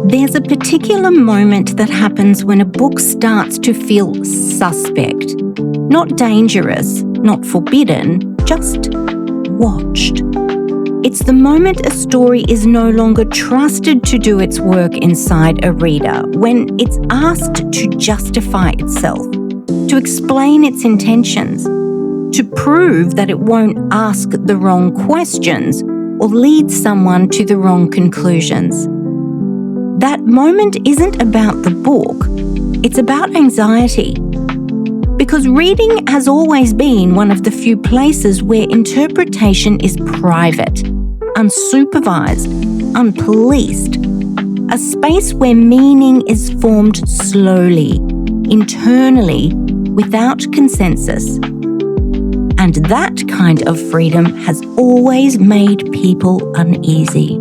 There's a particular moment that happens when a book starts to feel suspect. Not dangerous, not forbidden, just watched. It's the moment a story is no longer trusted to do its work inside a reader, when it's asked to justify itself, to explain its intentions, to prove that it won't ask the wrong questions or lead someone to the wrong conclusions. That moment isn't about the book, it's about anxiety. Because reading has always been one of the few places where interpretation is private, unsupervised, unpoliced. A space where meaning is formed slowly, internally, without consensus. And that kind of freedom has always made people uneasy.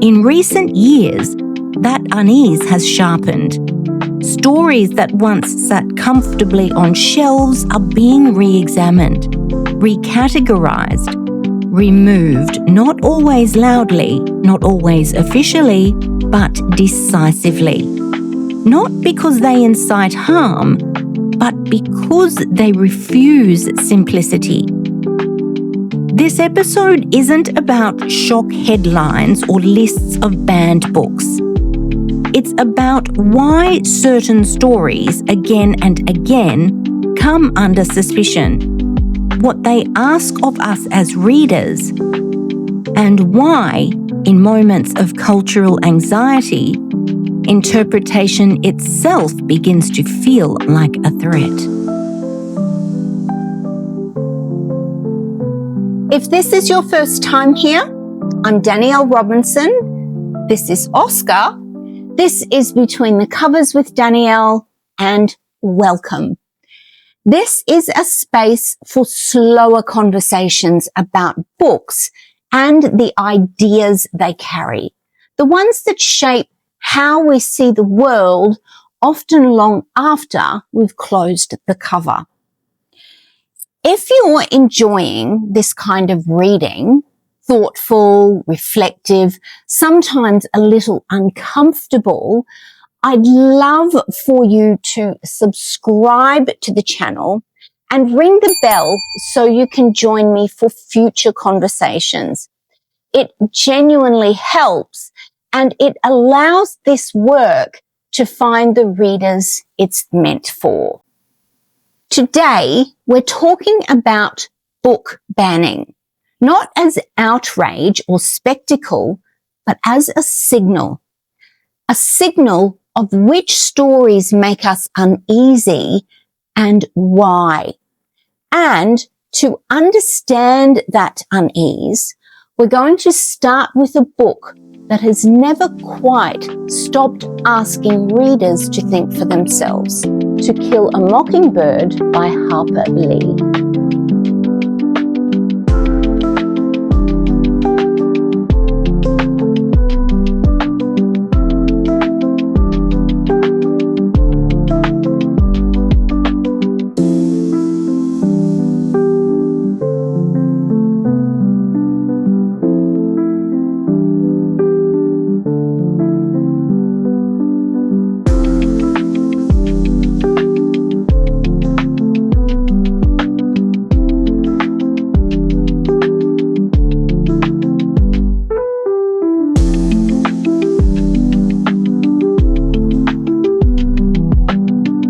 In recent years, that unease has sharpened. Stories that once sat comfortably on shelves are being re-examined, recategorized, removed, not always loudly, not always officially, but decisively. Not because they incite harm, but because they refuse simplicity. This episode isn't about shock headlines or lists of banned books. It's about why certain stories, again and again, come under suspicion, what they ask of us as readers, and why, in moments of cultural anxiety, interpretation itself begins to feel like a threat. If this is your first time here, I'm Danielle Robinson. This is Oscar. This is Between the Covers with Danielle, and welcome. This is a space for slower conversations about books and the ideas they carry, the ones that shape how we see the world, often long after we've closed the cover. If you're enjoying this kind of reading, thoughtful, reflective, sometimes a little uncomfortable, I'd love for you to subscribe to the channel and ring the bell so you can join me for future conversations. It genuinely helps, and it allows this work to find the readers it's meant for. Today, we're talking about book banning, not as outrage or spectacle, but as a signal of which stories make us uneasy and why. And to understand that unease, we're going to start with a book that has never quite stopped asking readers to think for themselves. To Kill a Mockingbird by Harper Lee.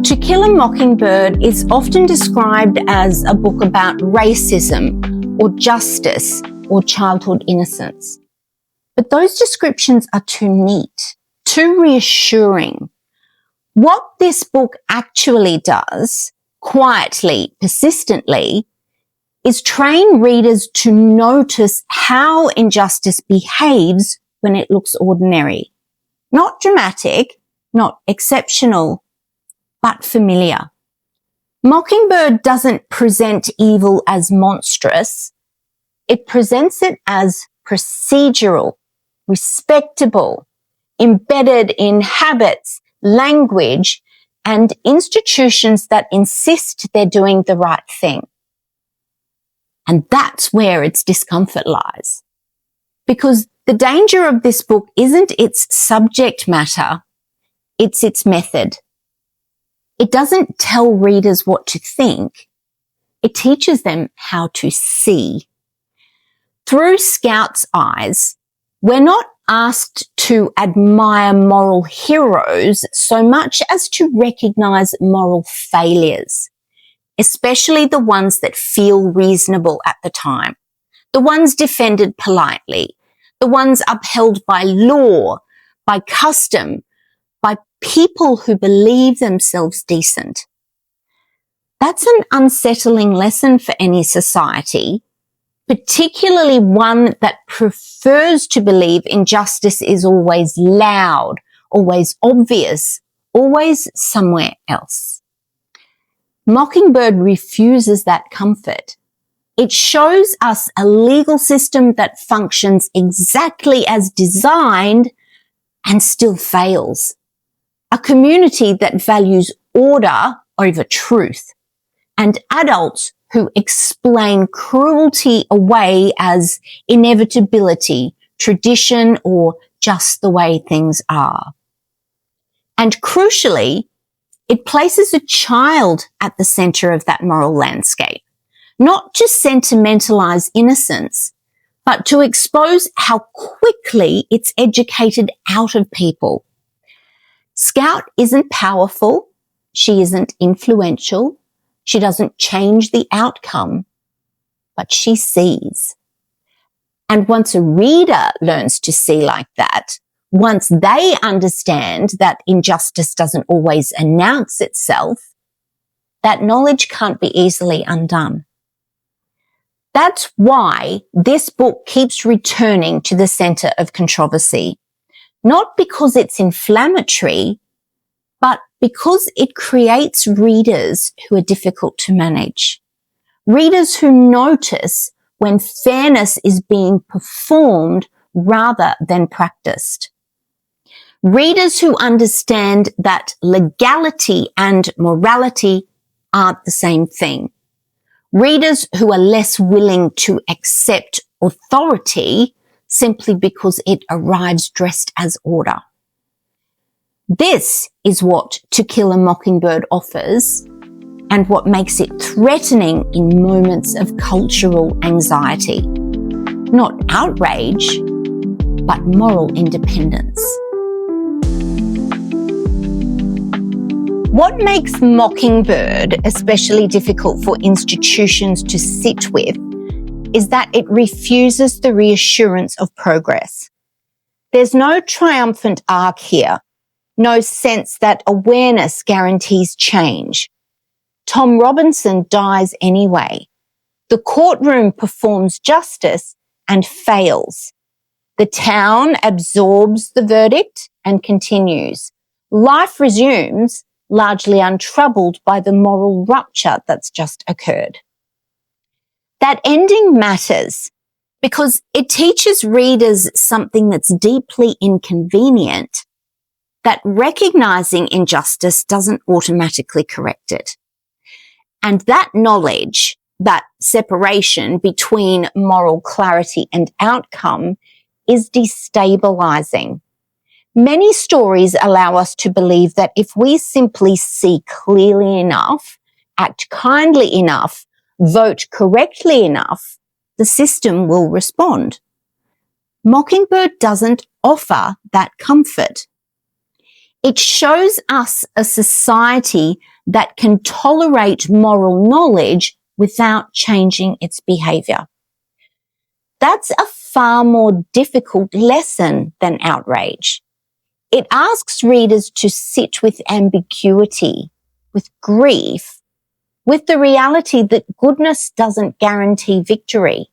To Kill a Mockingbird is often described as a book about racism or justice or childhood innocence. But those descriptions are too neat, too reassuring. What this book actually does, quietly, persistently, is train readers to notice how injustice behaves when it looks ordinary. Not dramatic, not exceptional, but familiar. Mockingbird doesn't present evil as monstrous. It presents it as procedural, respectable, embedded in habits, language, and institutions that insist they're doing the right thing. And that's where its discomfort lies. Because The danger of this book isn't its subject matter, it's its method. It doesn't tell readers what to think, it teaches them how to see. Through Scout's eyes, we're not asked to admire moral heroes so much as to recognize moral failures, especially the ones that feel reasonable at the time, the ones defended politely, the ones upheld by law, by custom, by people who believe themselves decent. That's an unsettling lesson for any society, particularly one that prefers to believe injustice is always loud, always obvious, always somewhere else. Mockingbird refuses that comfort. It shows us a legal system that functions exactly as designed and still fails. A community that values order over truth, and adults who explain cruelty away as inevitability, tradition, or just the way things are. And crucially, it places a child at the center of that moral landscape, not to sentimentalize innocence, but to expose how quickly it's educated out of people. Scout isn't powerful, she isn't influential, she doesn't change the outcome, but she sees. And once a reader learns to see like that, once they understand that injustice doesn't always announce itself, that knowledge can't be easily undone. That's why this book keeps returning to the center of controversy, not because it's inflammatory, but because it creates readers who are difficult to manage. Readers who notice when fairness is being performed rather than practiced. Readers who understand that legality and morality aren't the same thing. Readers who are less willing to accept authority simply because it arrives dressed as order. This is what To Kill a Mockingbird offers, and what makes it threatening in moments of cultural anxiety. Not outrage, but moral independence. What makes Mockingbird especially difficult for institutions to sit with is that it refuses the reassurance of progress. There's no triumphant arc here, no sense that awareness guarantees change. Tom Robinson dies anyway. The courtroom performs justice and fails. The town absorbs the verdict and continues. Life resumes, largely untroubled by the moral rupture that's just occurred. That ending matters because it teaches readers something that's deeply inconvenient, that recognizing injustice doesn't automatically correct it. And that knowledge, that separation between moral clarity and outcome, is destabilizing. Many stories allow us to believe that if we simply see clearly enough, act kindly enough, vote correctly enough, the system will respond. Mockingbird doesn't offer that comfort. It shows us a society that can tolerate moral knowledge without changing its behavior. That's a far more difficult lesson than outrage. It asks readers to sit with ambiguity, with grief, with the reality that goodness doesn't guarantee victory.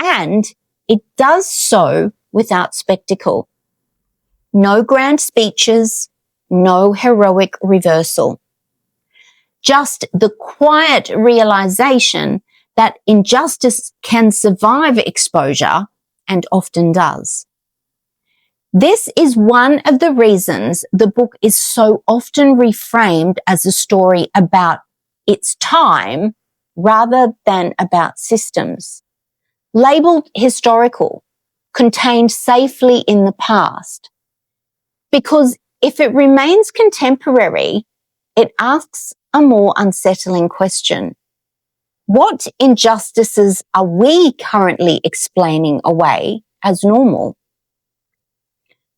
And it does so without spectacle. No grand speeches, no heroic reversal. Just the quiet realization that injustice can survive exposure, and often does. This is one of the reasons the book is so often reframed as a story about its time rather than about systems. Labeled historical, contained safely in the past. Because if it remains contemporary, it asks a more unsettling question. What injustices are we currently explaining away as normal?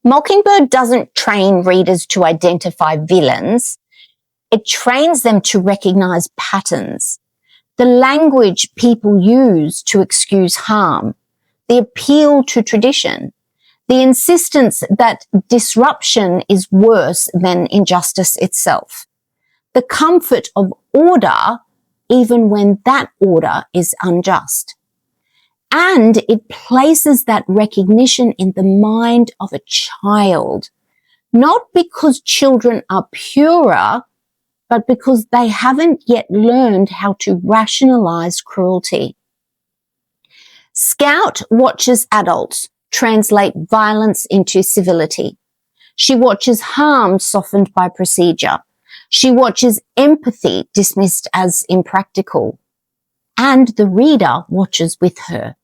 Mockingbird doesn't train readers to identify villains. It trains them to recognize patterns, the language people use to excuse harm, the appeal to tradition, the insistence that disruption is worse than injustice itself, the comfort of order even when that order is unjust. And it places that recognition in the mind of a child, not because children are purer, but because they haven't yet learned how to rationalize cruelty. Scout watches adults translate violence into civility. She watches harm softened by procedure. She watches empathy dismissed as impractical. And the reader watches with her.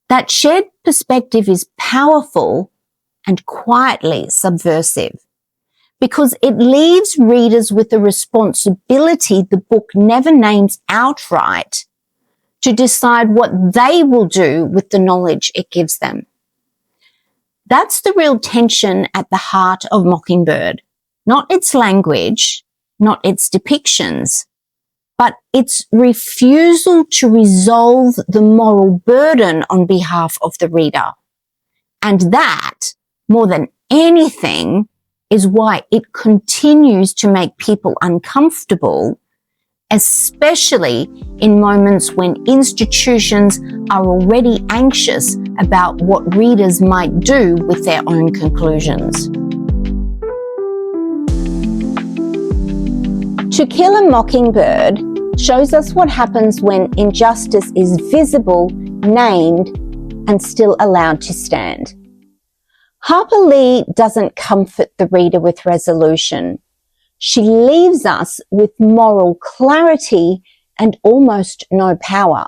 That shared perspective is powerful and quietly subversive because it leaves readers with a responsibility the book never names outright to decide what they will do with the knowledge it gives them. That's the real tension at the heart of Mockingbird, not its language, not its depictions, but its refusal to resolve the moral burden on behalf of the reader. And that, more than anything, is why it continues to make people uncomfortable, especially in moments when institutions are already anxious about what readers might do with their own conclusions. To Kill a Mockingbird shows us what happens when injustice is visible, named, and still allowed to stand. Harper Lee doesn't comfort the reader with resolution. She leaves us with moral clarity and almost no power.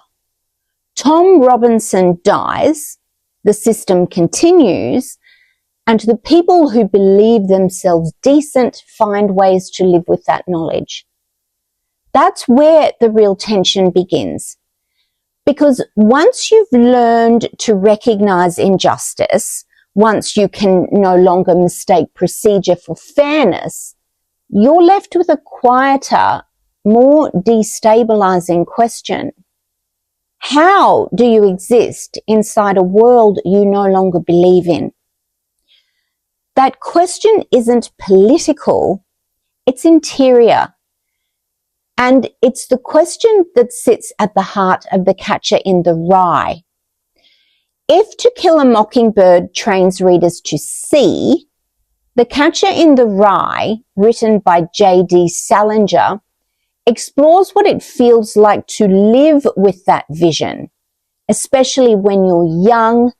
Tom Robinson dies, the system continues, and the people who believe themselves decent find ways to live with that knowledge. That's where the real tension begins. Because once you've learned to recognize injustice, once you can no longer mistake procedure for fairness, you're left with a quieter, more destabilizing question. How do you exist inside a world you no longer believe in? That question isn't political, it's interior. And it's the question that sits at the heart of The Catcher in the Rye. If To Kill a Mockingbird trains readers to see, The Catcher in the Rye, written by J.D. Salinger, explores what it feels like to live with that vision, especially when you're young,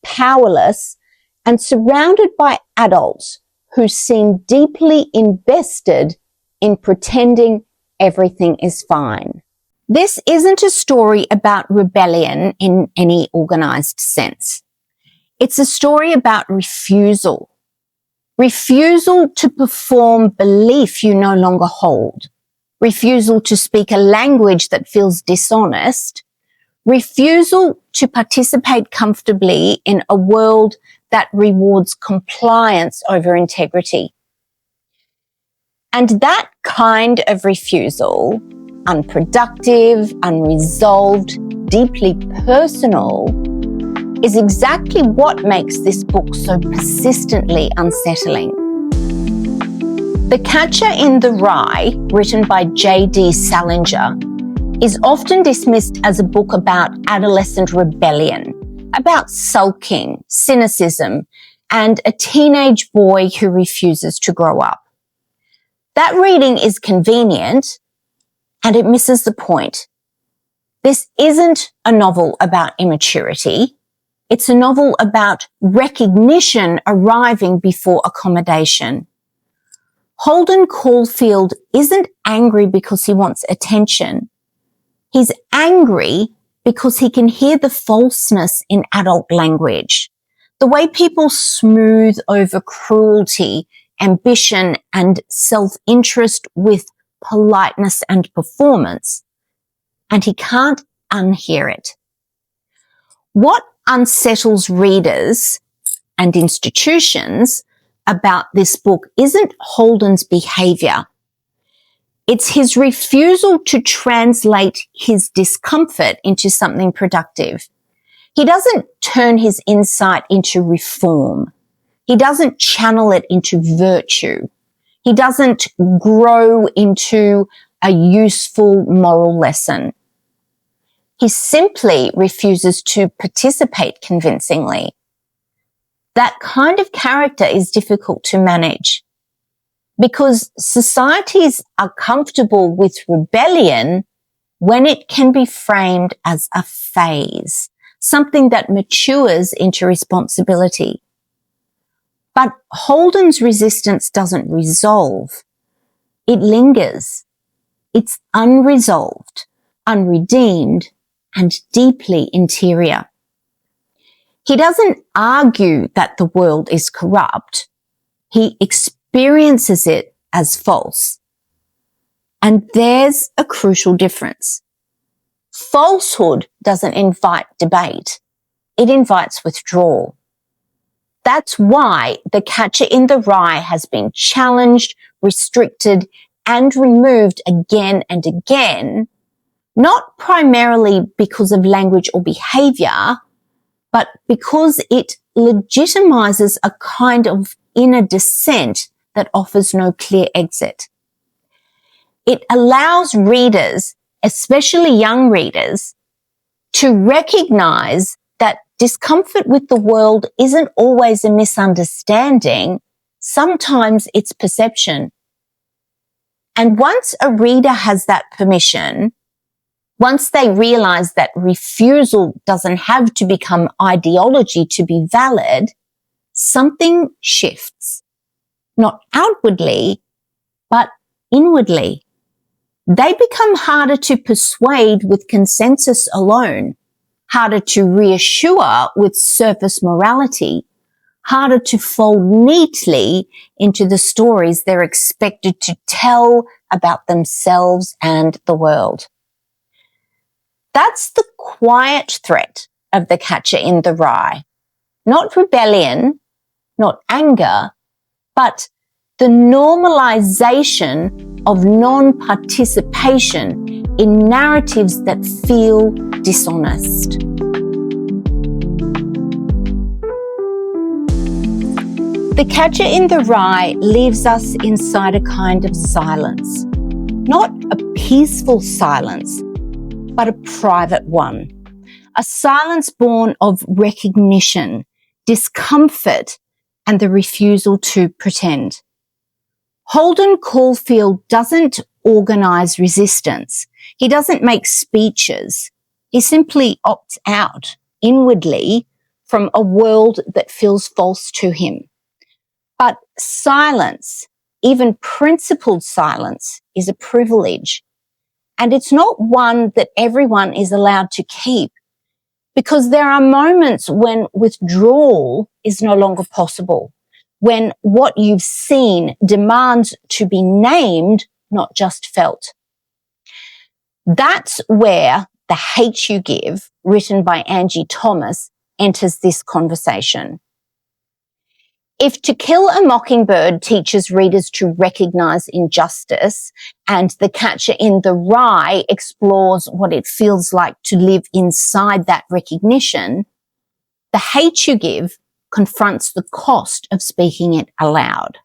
powerless, and surrounded by adults who seem deeply invested in pretending everything is fine. This isn't a story about rebellion in any organized sense. It's a story about refusal. Refusal to perform belief you no longer hold. Refusal to speak a language that feels dishonest. Refusal to participate comfortably in a world that rewards compliance over integrity. And that kind of refusal, unproductive, unresolved, deeply personal, is exactly what makes this book so persistently unsettling. The Catcher in the Rye, written by J.D. Salinger, is often dismissed as a book about adolescent rebellion, about sulking, cynicism, and a teenage boy who refuses to grow up. That reading is convenient, and it misses the point. This isn't a novel about immaturity. It's a novel about recognition arriving before accommodation. Holden Caulfield isn't angry because he wants attention. He's angry because he can hear the falseness in adult language, The way people smooth over cruelty, ambition, and self-interest with politeness and performance. And he can't unhear it. What unsettles readers and institutions about this book isn't Holden's behavior. It's his refusal to translate his discomfort into something productive. He doesn't turn his insight into reform. He doesn't channel it into virtue. He doesn't grow into a useful moral lesson. He simply refuses to participate convincingly. That kind of character is difficult to manage because societies are comfortable with rebellion when it can be framed as a phase, something that matures into responsibility. But Holden's resistance doesn't resolve. It lingers. It's unresolved, unredeemed, and deeply interior. He doesn't argue that the world is corrupt. He experiences it as false. And there's a crucial difference. Falsehood doesn't invite debate. It invites withdrawal. That's why The Catcher in the Rye has been challenged, restricted, and removed again and again, not primarily because of language or behavior, but because it legitimizes a kind of inner dissent that offers no clear exit. It allows readers, especially young readers, to recognize that discomfort with the world isn't always a misunderstanding. Sometimes it's perception. And once a reader has that permission, once they realize that refusal doesn't have to become ideology to be valid, something shifts. Not outwardly, but inwardly. They become harder to persuade with consensus alone, harder to reassure with surface morality, harder to fold neatly into the stories they're expected to tell about themselves and the world. That's the quiet threat of The Catcher in the Rye. Not rebellion, not anger, but the normalization of non-participation in narratives that feel dishonest. The Catcher in the Rye leaves us inside a kind of silence. Not a peaceful silence, but a private one. A silence born of recognition, discomfort, and the refusal to pretend. Holden Caulfield doesn't organize resistance. He doesn't make speeches. He simply opts out inwardly from a world that feels false to him. But silence, even principled silence, is a privilege. And it's not one that everyone is allowed to keep, because there are moments when withdrawal is no longer possible, when what you've seen demands to be named, not just felt. That's where The Hate You Give, written by Angie Thomas, enters this conversation. If To Kill a Mockingbird teaches readers to recognize injustice, and The Catcher in the Rye explores what it feels like to live inside that recognition, The Hate You Give confronts the cost of speaking it aloud.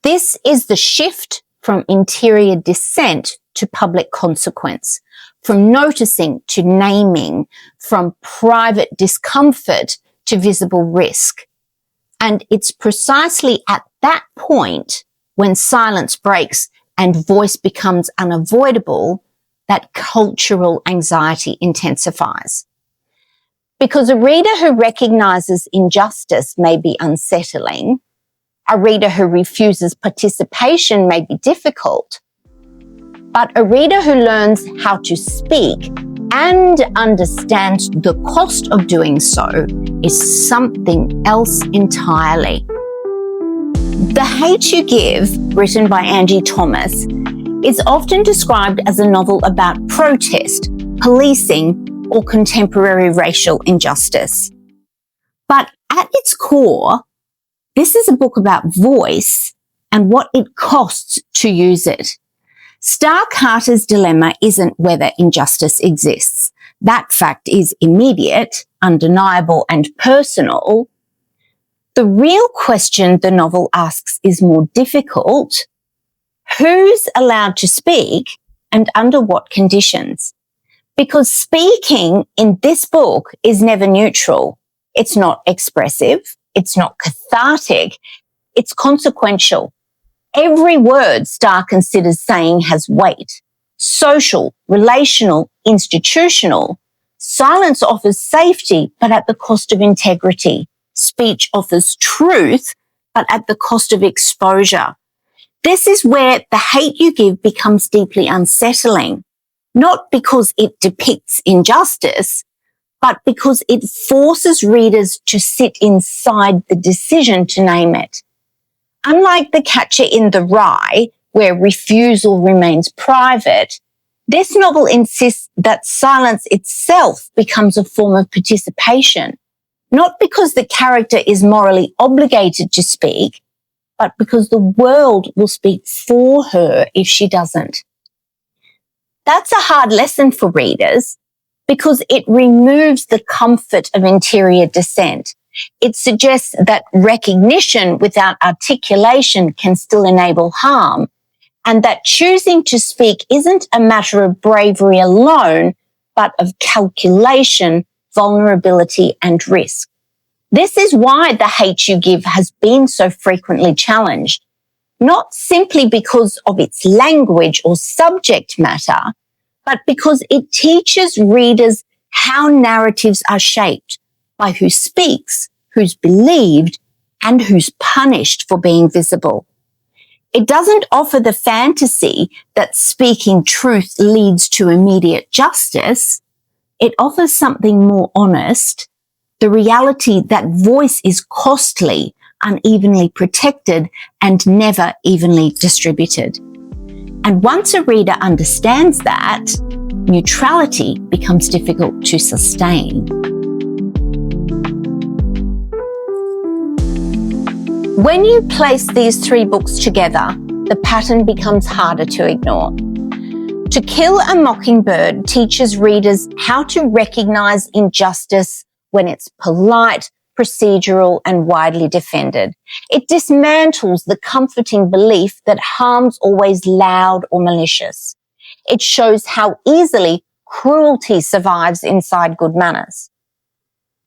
This is the shift from interior dissent to public consequence, from noticing to naming, from private discomfort to visible risk. And it's precisely at that point, when silence breaks and voice becomes unavoidable, that cultural anxiety intensifies. Because a reader who recognizes injustice may be unsettling, a reader who refuses participation may be difficult, but a reader who learns how to speak and understands the cost of doing so is something else entirely. The Hate U Give, written by Angie Thomas, is often described as a novel about protest, policing, or contemporary racial injustice. But at its core, this is a book about voice and what it costs to use it. Star Carter's dilemma isn't whether injustice exists. That fact is immediate, undeniable, and personal. The real question the novel asks is more difficult. Who's allowed to speak and under what conditions? Because speaking in this book is never neutral. It's not expressive. It's not cathartic. It's consequential. Every word Star considers saying has weight. Social, relational, institutional. Silence offers safety, but at the cost of integrity. Speech offers truth, but at the cost of exposure. This is where The Hate U Give becomes deeply unsettling, not because it depicts injustice, but because it forces readers to sit inside the decision to name it. Unlike The Catcher in the Rye, where refusal remains private, this novel insists that silence itself becomes a form of participation, not because the character is morally obligated to speak, but because the world will speak for her if she doesn't. That's a hard lesson for readers because it removes the comfort of interior dissent. It suggests that recognition without articulation can still enable harm, and that choosing to speak isn't a matter of bravery alone, but of calculation, vulnerability, and risk. This is why The Hate U Give has been so frequently challenged, not simply because of its language or subject matter, but because it teaches readers how narratives are shaped by who speaks, who's believed, and who's punished for being visible. It doesn't offer the fantasy that speaking truth leads to immediate justice. It offers something more honest, the reality that voice is costly, unevenly protected, and never evenly distributed. And once a reader understands that, neutrality becomes difficult to sustain. When you place these three books together, the pattern becomes harder to ignore. To Kill a Mockingbird teaches readers how to recognize injustice when it's polite, procedural, and widely defended. It dismantles the comforting belief that harm's always loud or malicious. It shows how easily cruelty survives inside good manners.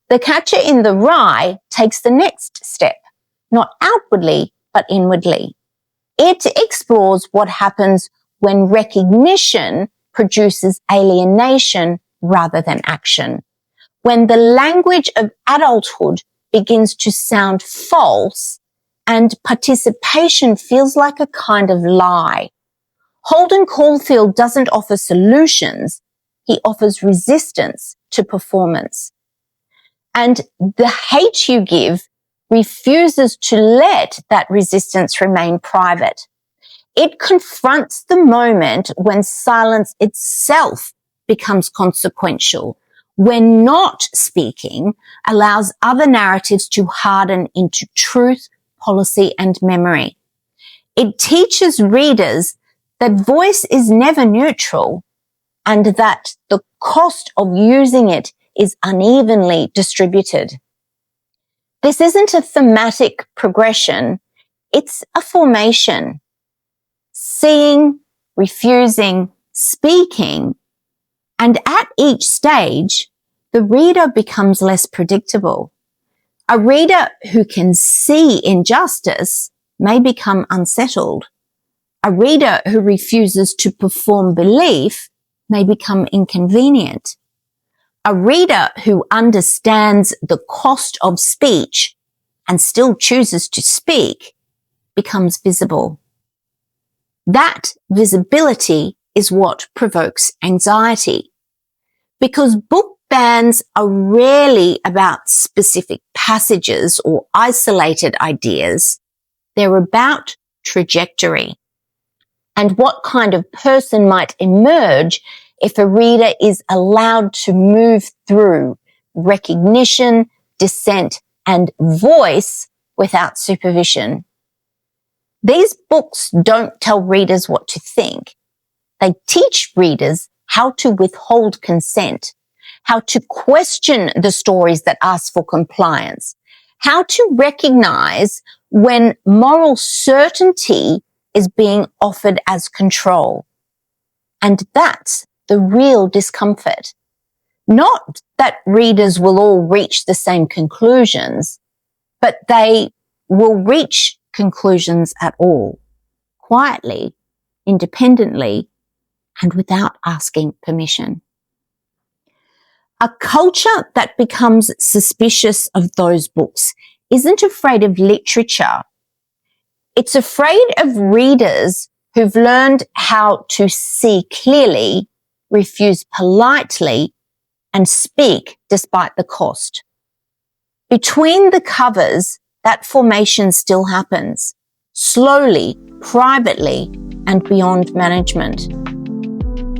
The Catcher in the Rye takes the next step, not outwardly, but inwardly. It explores what happens when recognition produces alienation rather than action. When the language of adulthood begins to sound false and participation feels like a kind of lie. Holden Caulfield doesn't offer solutions. He offers resistance to performance. And The Hate U Give refuses to let that resistance remain private. It confronts the moment when silence itself becomes consequential, when not speaking allows other narratives to harden into truth, policy, and memory. It teaches readers that voice is never neutral and that the cost of using it is unevenly distributed. This isn't a thematic progression, it's a formation. Seeing, refusing, speaking, and at each stage, the reader becomes less predictable. A reader who can see injustice may become unsettled. A reader who refuses to perform belief may become inconvenient. A reader who understands the cost of speech and still chooses to speak becomes visible. That visibility is what provokes anxiety. because book bans are rarely about specific passages or isolated ideas. They're about trajectory and what kind of person might emerge if a reader is allowed to move through recognition, dissent, and voice without supervision. These books don't tell readers what to think. They teach readers how to withhold consent, how to question the stories that ask for compliance, how to recognize when moral certainty is being offered as control. And that's the real discomfort. Not that readers will all reach the same conclusions, but they will reach conclusions at all, quietly, independently, and without asking permission. A culture that becomes suspicious of those books isn't afraid of literature. It's afraid of readers who've learned how to see clearly, refuse politely, and speak despite the cost. Between the covers, that formation still happens, slowly, privately, and beyond management.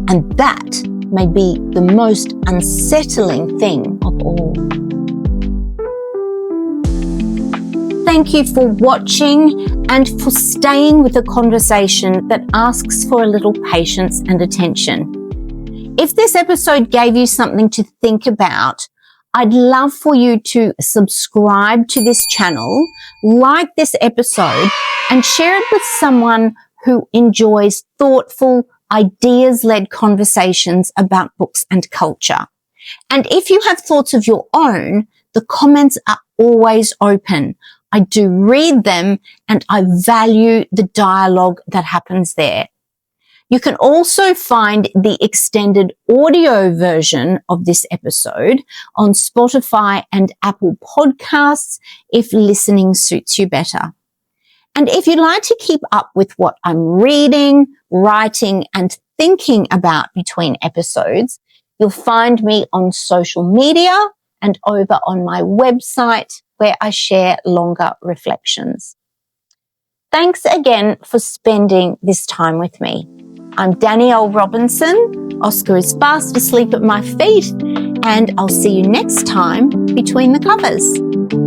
And that may be the most unsettling thing of all. Thank you for watching and for staying with a conversation that asks for a little patience and attention. If this episode gave you something to think about, I'd love for you to subscribe to this channel, like this episode, and share it with someone who enjoys thoughtful, ideas-led conversations about books and culture. And if you have thoughts of your own, the comments are always open. I do read them and I value the dialogue that happens there. You can also find the extended audio version of this episode on Spotify and Apple Podcasts if listening suits you better. And if you'd like to keep up with what I'm reading, writing, and thinking about between episodes, you'll find me on social media and over on my website where I share longer reflections. Thanks again for spending this time with me. I'm Danielle Robinson. Oscar is fast asleep at my feet, and I'll see you next time between the covers.